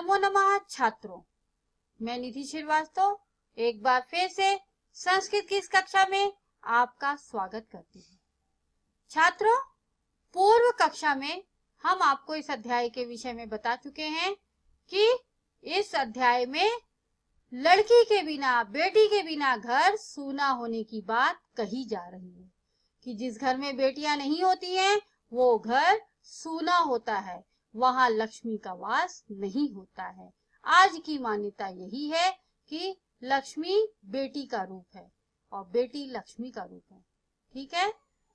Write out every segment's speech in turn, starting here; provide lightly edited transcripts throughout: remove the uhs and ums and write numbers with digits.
नमो नमः छात्रों, मैं निधि श्रीवास्तव एक बार फिर से संस्कृत की इस कक्षा में आपका स्वागत करती हूँ। छात्रों, पूर्व कक्षा में हम आपको इस अध्याय के विषय में बता चुके हैं कि इस अध्याय में लड़की के बिना, बेटी के बिना घर सूना होने की बात कही जा रही है कि जिस घर में बेटियां नहीं होती हैं वो घर सूना होता है, वहां लक्ष्मी का वास नहीं होता है। आज की मान्यता यही है कि लक्ष्मी बेटी का रूप है और बेटी लक्ष्मी का रूप है। ठीक है,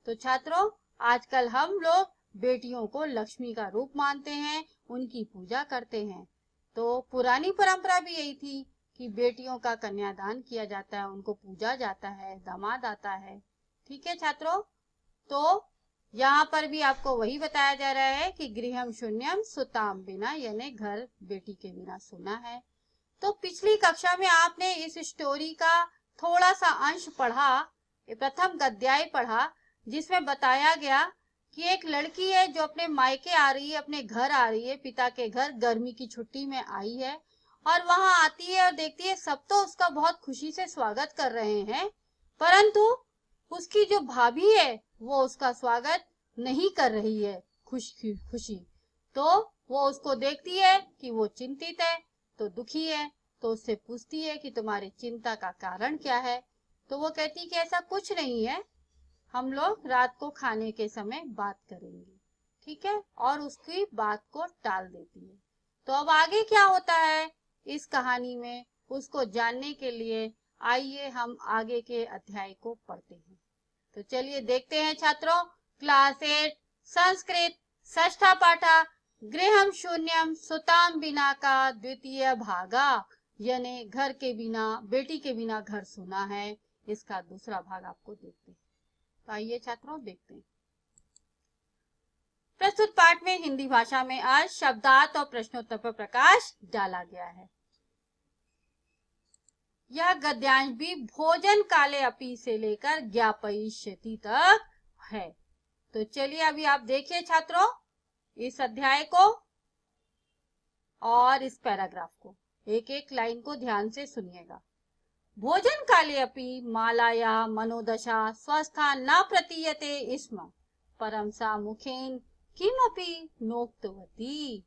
तो छात्रों, आजकल हम लोग बेटियों को लक्ष्मी का रूप मानते हैं, उनकी पूजा करते हैं। तो पुरानी परंपरा भी यही थी कि बेटियों का कन्यादान किया जाता है, उनको पूजा जाता है, दामाद आता है। ठीक है छात्रों, तो यहाँ पर भी आपको वही बताया जा रहा है कि गृहम शून्यम सुताम बिना, यानी घर बेटी के बिना सुना है। तो पिछली कक्षा में आपने इस स्टोरी का थोड़ा सा अंश पढ़ा, प्रथम अध्याय पढ़ा, जिसमें बताया गया कि एक लड़की है जो अपने मायके आ रही है, अपने घर आ रही है, पिता के घर गर्मी की छुट्टी में आई है और वहां आती है और देखती है सब तो उसका बहुत खुशी से स्वागत कर रहे हैं, परंतु उसकी जो भाभी है वो उसका स्वागत नहीं कर रही है खुशी। तो वो उसको देखती है कि वो चिंतित है, तो दुखी है, तो उससे पूछती है कि तुम्हारी चिंता का कारण क्या है। तो वो कहती कि ऐसा कुछ नहीं है, हम लोग रात को खाने के समय बात करेंगे। ठीक है, और उसकी बात को टाल देती है। तो अब आगे क्या होता है इस कहानी में, उसको जानने के लिए आइए हम आगे के अध्याय को पढ़ते हैं। तो चलिए देखते हैं छात्रों, क्लास 8 संस्कृत षष्ठा पाठा गृहम शून्यम सुताम बिना का द्वितीय भागा, यानी घर के बिना, बेटी के बिना घर सुना है, इसका दूसरा भाग आपको देखते हैं। तो आइए छात्रों देखते हैं। प्रस्तुत पाठ में हिंदी भाषा में आज शब्दार्थ और प्रश्नोत्तर पर प्रकाश डाला गया है। यह गद्यांश भी भोजन काले अपी से लेकर ज्ञापयिष्यति तक है। तो चलिए अभी आप देखिए छात्रों इस अध्याय को और इस पैराग्राफ को, एक एक लाइन को ध्यान से सुनिएगा। भोजन काले अपि मालाया मनोदशा स्वस्था न प्रतीयते स्म परम सा मुखेन किमपि नोक्तवती।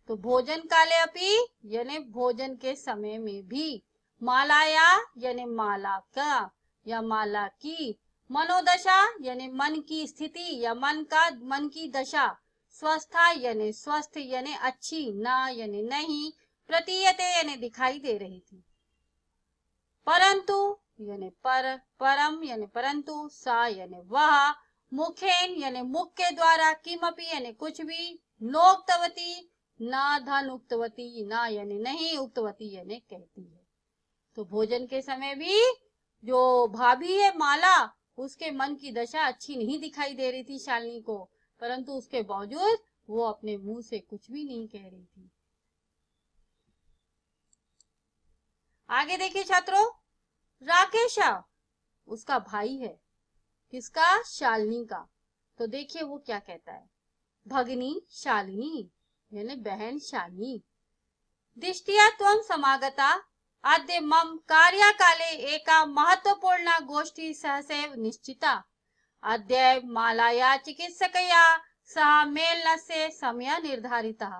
तो भोजन काले अपि यानी भोजन के समय में भी, मालाया यानी माला का या माला की, मनोदशा यानी मन की स्थिति या मन की दशा, स्वस्था यानी स्वस्थ यानी अच्छी, ना यानी नहीं, प्रतीयते यानी दिखाई दे रही थी, परंतु यानी पर, परम यानी परंतु, सा यानी वह, मुखेन यानी मुख के द्वारा, किमपि यानी कुछ भी, नोक्तवती ना धन उक्तवती, ना यानी नहीं, उक्तवती यानी कहती है। तो भोजन के समय भी जो भाभी है माला, उसके मन की दशा अच्छी नहीं दिखाई दे रही थी शालिनी को, परंतु उसके बावजूद वो अपने मुंह से कुछ भी नहीं कह रही थी। आगे देखिए छात्रों, राकेशा उसका भाई है, किसका? शालिनी का। तो देखिए वो क्या कहता है, भगिनी शालिनी यानी बहन शालिनी, दिष्टिया त्वं समागता अद्य मम कार्यकाले एका महत्वपूर्ण गोष्ठी सहसैव निश्चिता। अद्य मालाया चिकित्सकया सह मेलनस्य समय निर्धारितः।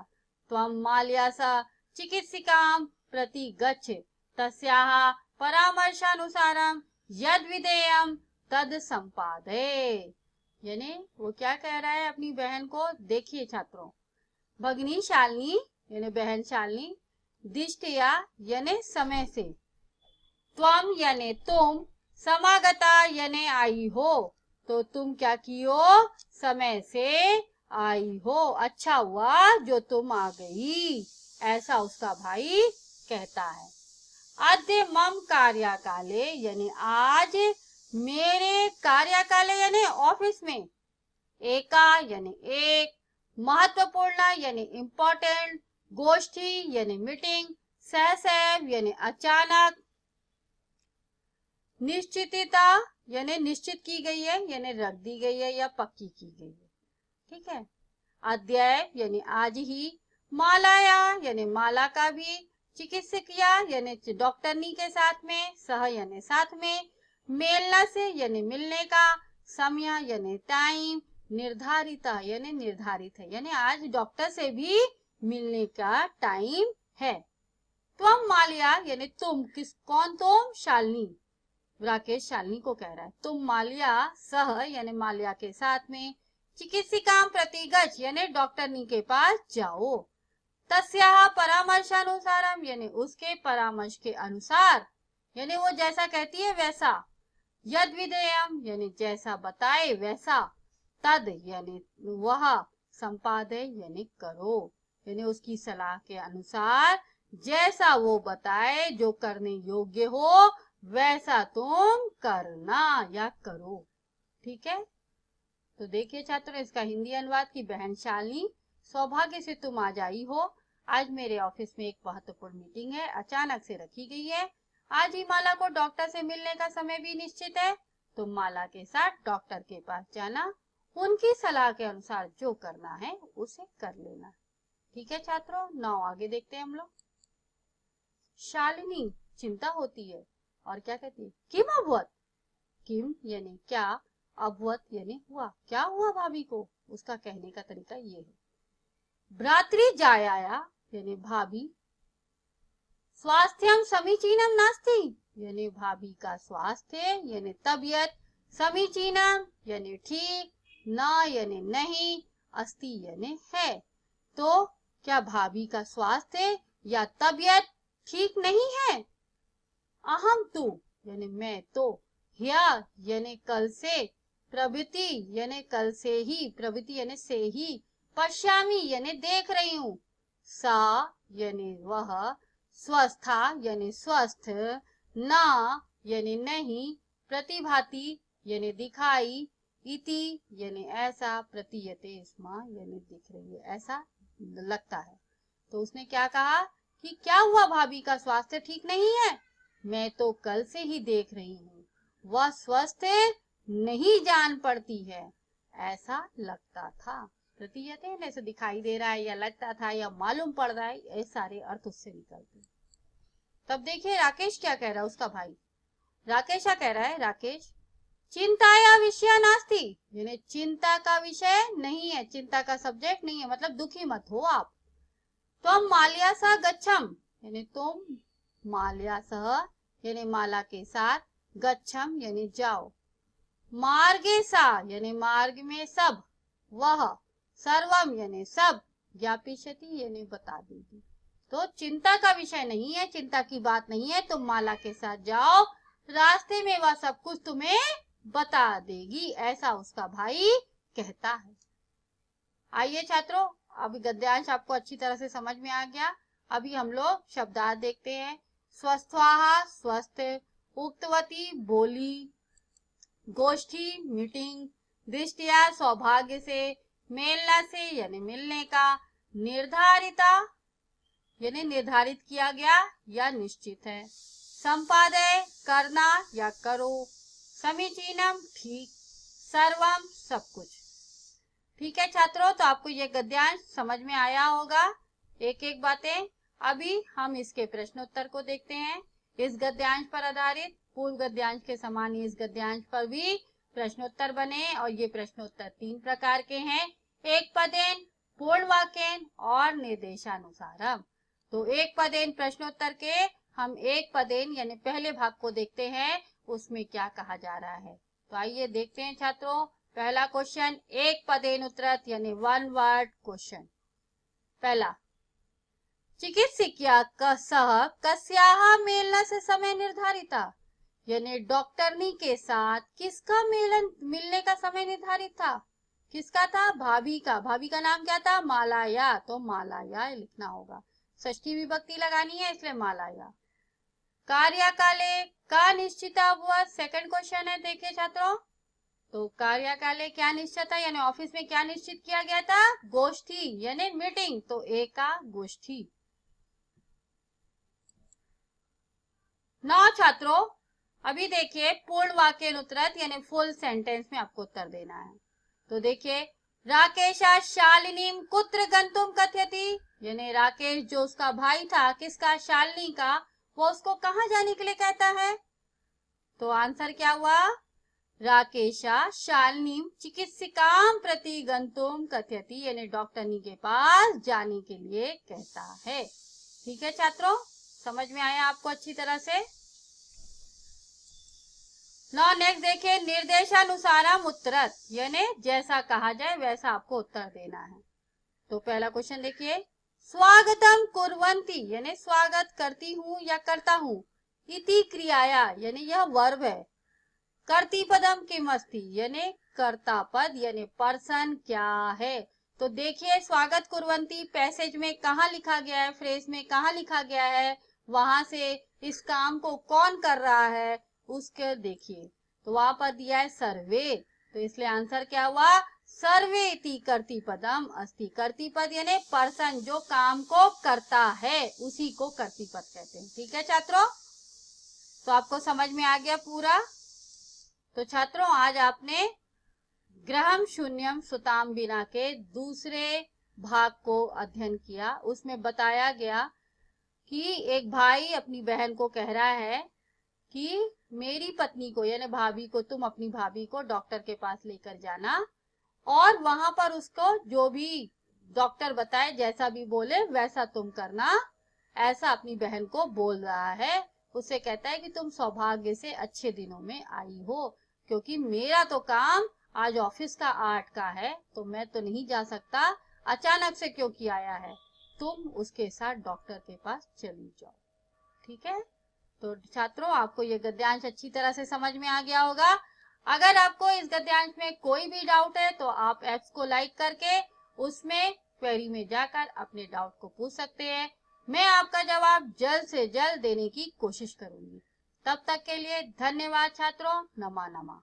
त्वं मालया सह चिकित्सिकां प्रति गच्छ, तस्याः परामर्शानुसारं यद् विधेयं तद् संपादय। यानी वो क्या कह रहा है अपनी बहन को, देखिए छात्रों, भगिनी शालिनी यानी बहन शालिनी, दिष्टिया यानी समय से, त्वम यानी तुम, समागता यानी आई हो, तो तुम क्या की हो? समय से आई हो, अच्छा हुआ जो तुम आ गई, ऐसा उसका भाई कहता है। अद्य मम कार्यकाले यानी आज मेरे कार्यकाले यानी ऑफिस में, एका यानी एक, महत्वपूर्ण यानी इम्पोर्टेंट, गोष्ठी यानी मीटिंग, सहसैव यानी अचानक, निश्चितता यानी निश्चित की गई है यानी रख दी गई है या पक्की की गई है। ठीक है, अद्य यानी आज ही, मालाया यानी माला का भी, चिकित्सकिया यानी डॉक्टरनी के साथ में, सह यानी साथ में, मेलना से यानी मिलने का, समय यानी टाइम, निर्धारिता यानी निर्धारित है, यानी आज डॉक्टर से भी मिलने का टाइम है। त्वम मालिया यानी तुम, किस कौन तुम? शालिनी, राकेश शालिनी को कह रहा है। तुम मालिया सह यानी मालिया के साथ में, चिकित्सिका प्रतिगच यानी डॉक्टरनी के पास जाओ, तस्याः परामर्शानुसारम यानी उसके परामर्श के अनुसार, यानी वो जैसा कहती है वैसा, यद विधेयम यानी जैसा बताए वैसा, तद यानी वह, संपादय यानी करो, यानी उसकी सलाह के अनुसार जैसा वो बताए जो करने योग्य हो वैसा तुम करना या करो। ठीक है, तो देखिए छात्रों, इसका हिंदी अनुवाद की बहन शालिनी, सौभाग्य से तुम आज आई हो। आज मेरे ऑफिस में एक महत्वपूर्ण मीटिंग है, अचानक से रखी गई है। आज ही माला को डॉक्टर से मिलने का समय भी निश्चित है। तुम माला के साथ डॉक्टर के पास जाना, उनकी सलाह के अनुसार जो करना है उसे कर लेना। ठीक है छात्रों, नाउ आगे देखते हैं हम लोग। शालिनी चिंता होती है और क्या कहती है? किम अभवत, किम यानी क्या, अभवत यानी हुआ, क्या हुआ भाभी को? उसका कहने का तरीका ये है। भ्रातृ जाया यानी भाभी, स्वास्थ्यम समीचीनम नास्ति यानी भाभी का स्वास्थ्य यानी तबीयत, समीचीनम यानी ठीक, न यानी नहीं, अस्ति यानी है। तो क्या भाभी का स्वास्थ्य या तबीयत ठीक नहीं है? अहम तु यानी मैं तो, ह्या यानी कल से, प्रभृति यानी कल से ही, प्रभृति यानी से ही, पश्यामी यानी देख रही हूँ, सा यानी वह, स्वस्था यानी स्वस्थ, ना यानी नहीं, प्रतिभाति यानी दिखाई, इति यानी ऐसा, प्रतीयते स्मा यानी दिख रही है, ऐसा लगता है। तो उसने क्या कहा कि क्या हुआ, भाभी का स्वास्थ्य ठीक नहीं है? मैं तो कल से ही देख रही हूँ, वह स्वस्थ नहीं जान पड़ती है, ऐसा लगता था। प्रतीयते ऐसे दिखाई दे रहा है या लगता था या मालूम पड़ रहा है, ये सारे अर्थ उससे निकलते। तब देखिए राकेश क्या कह रहा है, उसका भाई राकेश क्या कह रहा है। राकेश, चिंताया विषय नास्ति यानी चिंता का विषय नहीं है, चिंता का सब्जेक्ट नहीं है, मतलब दुखी मत हो आप। तुम माल्या सह गच्छम यानी तुम माल्या सह यानी माला के साथ, गच्छम यानी जाओ, मार्गे सा यानी मार्ग में सब, वह, सर्वम यानी सब, ज्ञापिष्यति यानी बता देगी। तो चिंता का विषय नहीं है, चिंता की बात नहीं है, तुम माला के साथ जाओ, रास्ते में वह सब कुछ तुम्हें बता देगी, ऐसा उसका भाई कहता है। आइए छात्रों, अभी गद्यांश आपको अच्छी तरह से समझ में आ गया। अभी हम लोग शब्दार्थ देखते हैं। स्वस्थवाहा स्वस्थ, उक्तवती बोली, गोष्ठी मीटिंग, दृष्टिया सौभाग्य से, मेलना से यानी मिलने का, निर्धारिता यानी निर्धारित किया गया या निश्चित है, संपादय करना या करो, समीचीनम ठीक, सर्वम सब कुछ। ठीक है छात्रों, तो आपको ये गद्यांश समझ में आया होगा, एक एक बातें। अभी हम इसके प्रश्नोत्तर को देखते हैं। इस गद्यांश पर आधारित पूर्व गद्यांश के समान ही इस गद्यांश पर भी प्रश्नोत्तर बने, और ये प्रश्नोत्तर 3 प्रकार के हैं, एक पदेन, पूर्ण वाक्यन और निर्देशानुसारम। तो एक पदेन प्रश्नोत्तर के हम एक पदेन यानी पहले भाग को देखते हैं, उसमें क्या कहा जा रहा है। तो आइए देखते हैं छात्रों। पहला क्वेश्चन, एक पदेन उत्तरत यानी 1 वर्ड क्वेश्चन। पहला, चिकित्सकिया सह कस्याः मेलनस्य समय निर्धारिता यानी डॉक्टरनी के साथ किसका मिलने का समय निर्धारित था? किसका था? भाभी का। भाभी का नाम क्या था? मालाया, तो मालाया लिखना होगा, षष्ठी विभक्ति लगानी है इसलिए मालाया। कार्यकाले का निश्चिता हुआ, सेकंड क्वेश्चन है, देखिए छात्रों। तो कार्यकाले क्या निश्चित था यानी ऑफिस में क्या निश्चित किया गया था? गोष्ठी यानी मीटिंग, तो एक का गोष्ठी। नौ छात्रों, अभी देखिए पूर्ण वाक्य उत्तरत यानी फुल सेंटेंस में आपको उत्तर देना है। तो देखिए, राकेशा शालिनीम कुत्र गंतुम कथयति यानी राकेश जो उसका भाई था, किसका, शालिनी का, वो उसको कहाँ जाने के लिए कहता है? तो आंसर क्या हुआ? राकेशा शालिनी चिकित्सिकाम प्रति गंतुम कथयति, यानी डॉक्टरनी के पास जाने के लिए कहता है। ठीक है छात्रों, समझ में आया आपको अच्छी तरह से? नो नेक्स्ट देखिए, निर्देशानुसारम उत्तरत, यानी जैसा कहा जाए वैसा आपको उत्तर देना है। तो पहला क्वेश्चन देखिए, स्वागतम कुर्वन्ति, यानी स्वागत करती हूँ या करता हूँ, इति क्रियाया, यानी यह वर्ब है, कर्तृपदम किम अस्ति, यानी कर्ता पद यानी पर्सन क्या है। तो देखिए स्वागत कुर्वन्ति पैसेज में कहाँ लिखा गया है, फ्रेज में कहाँ लिखा गया है, वहां से इस काम को कौन कर रहा है उसके देखिए, तो वहां पर दिया है सर्वे, तो इसलिए आंसर क्या हुआ? सर्वे इति कर्तृपदम अस्ति। कर्तृपद यानी पर्सन जो काम को करता है उसी को कर्तृपद कहते हैं। ठीक है छात्रों, तो आपको समझ में आ गया पूरा? तो छात्रों आज आपने ग्रहम शून्यम सुताम बिना के दूसरे भाग को अध्ययन किया। उसमें बताया गया कि एक भाई अपनी बहन को कह रहा है कि मेरी पत्नी को यानी भाभी को, तुम अपनी भाभी को डॉक्टर के पास लेकर जाना और वहां पर उसको जो भी डॉक्टर बताए, जैसा भी बोले वैसा तुम करना, ऐसा अपनी बहन को बोल रहा है। उसे कहता है कि तुम सौभाग्य से अच्छे दिनों में आई हो, क्योंकि मेरा तो काम आज ऑफिस का 8 का है, तो मैं तो नहीं जा सकता, अचानक से क्योंकि आया है, तुम उसके साथ डॉक्टर के पास चली जाओ। ठीक है, तो छात्रों आपको ये गद्यांश अच्छी तरह से समझ में आ गया होगा। अगर आपको इस गद्यांश में कोई भी डाउट है तो आप ऐप्स को लाइक करके उसमें क्वेरी में जाकर अपने डाउट को पूछ सकते हैं। मैं आपका जवाब जल्द से जल्द देने की कोशिश करूंगी। तब तक के लिए धन्यवाद छात्रों। नमा नमा।